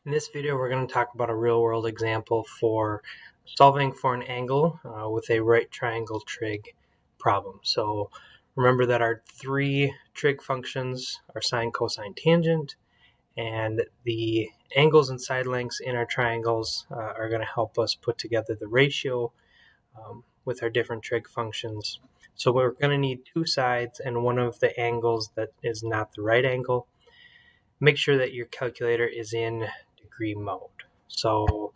In this video, we're going to talk about a real-world example for solving for an angle with a right triangle trig problem. So remember that our three trig functions are sine, cosine, tangent, and the angles and side lengths in our triangles are going to help us put together the ratio with our different trig functions. So we're going to need two sides and one of the angles that is not the right angle. Make sure that your calculator is in degree mode. So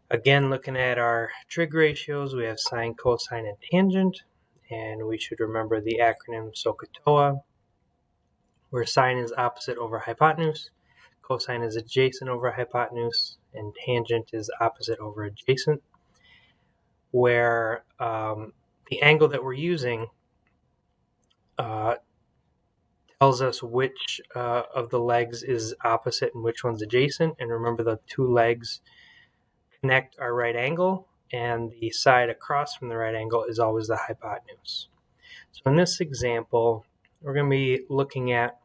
again, looking at our trig ratios, we have sine, cosine, and tangent, and we should remember the acronym SOHCAHTOA, where sine is opposite over hypotenuse, cosine is adjacent over hypotenuse, and tangent is opposite over adjacent, where the angle that we're using tells us which of the legs is opposite and which one's adjacent. And remember, the two legs connect our right angle, and the side across from the right angle is always the hypotenuse. So in this example, we're going to be looking at,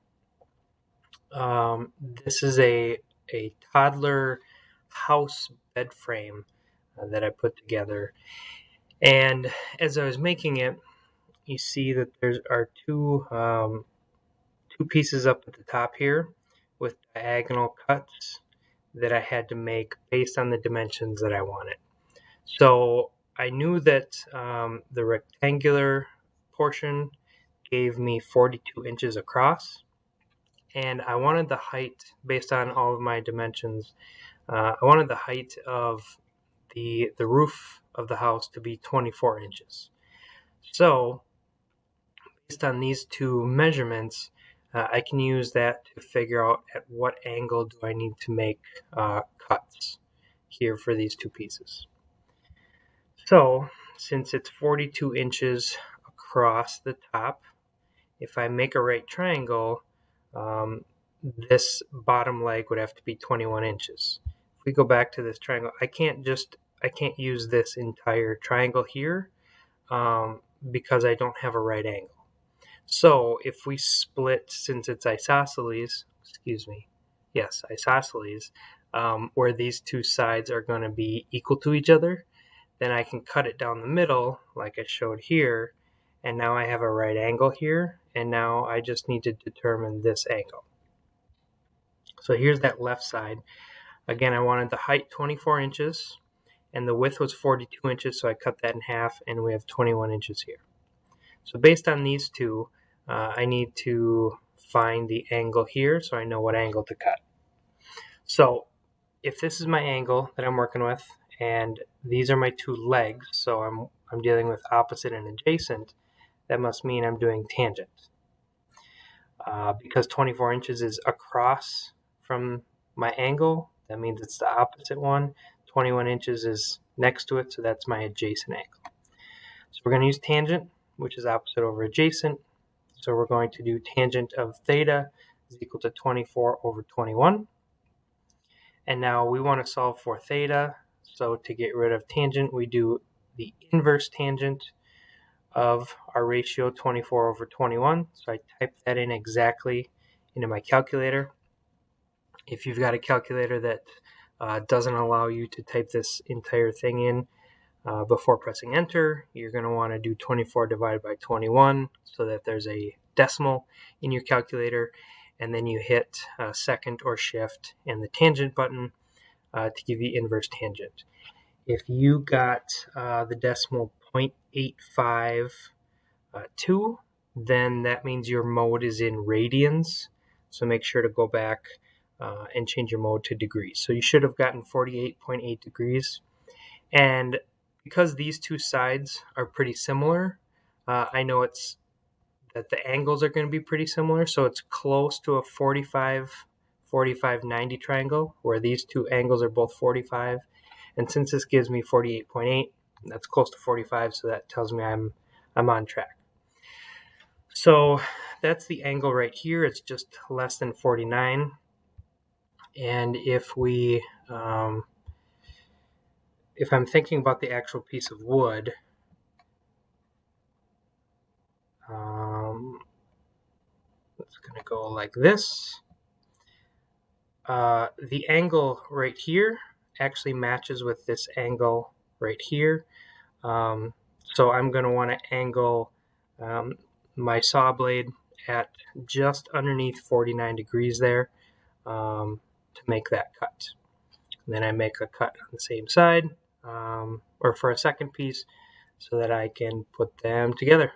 this is a toddler house bed frame that I put together. And as I was making it, you see that there are two pieces up at the top here with diagonal cuts that I had to make based on the dimensions that I wanted. So I knew that the rectangular portion gave me 42 inches across, and I wanted the height, based on all of my dimensions, I wanted the height of the roof of the house to be 24 inches. So based on these two measurements, I can use that to figure out at what angle do I need to make cuts here for these two pieces. So since it's 42 inches across the top, if I make a right triangle, this bottom leg would have to be 21 inches. If we go back to this triangle, I can't use this entire triangle here because I don't have a right angle. So if we split, since it's isosceles, isosceles, where these two sides are going to be equal to each other, then I can cut it down the middle like I showed here, and now I have a right angle here, and now I just need to determine this angle. So here's that left side. Again, I wanted the height 24 inches, and the width was 42 inches, so I cut that in half, and we have 21 inches here. So based on these two, I need to find the angle here so I know what angle to cut. So if this is my angle that I'm working with, and these are my two legs, so I'm dealing with opposite and adjacent, that must mean I'm doing tangent. Because 24 inches is across from my angle, that means it's the opposite one. 21 inches is next to it, so that's my adjacent angle. So we're going to use tangent, which is opposite over adjacent. So we're going to do tangent of theta is equal to 24 over 21. And now we want to solve for theta. So to get rid of tangent, we do the inverse tangent of our ratio 24 over 21. So I type that in exactly into my calculator. If you've got a calculator that doesn't allow you to type this entire thing in before pressing enter, you're going to want to do 24 divided by 21 so that there's a decimal in your calculator, and then you hit second or shift and the tangent button to give you inverse tangent. If you got the decimal 0.852, then that means your mode is in radians. So make sure to go back and change your mode to degrees. So you should have gotten 48.8 degrees. And because these two sides are pretty similar, I know that the angles are going to be pretty similar. So it's close to a 45, 90 triangle where these two angles are both 45. And since this gives me 48.8, that's close to 45, so that tells me I'm on track. So that's the angle right here. It's just less than 49. And if I'm thinking about the actual piece of wood, it's going to go like this. the angle right here actually matches with this angle right here. So I'm going to want to angle my saw blade at just underneath 49 degrees there to make that cut. And then I make a cut on the same side or for a second piece so that I can put them together.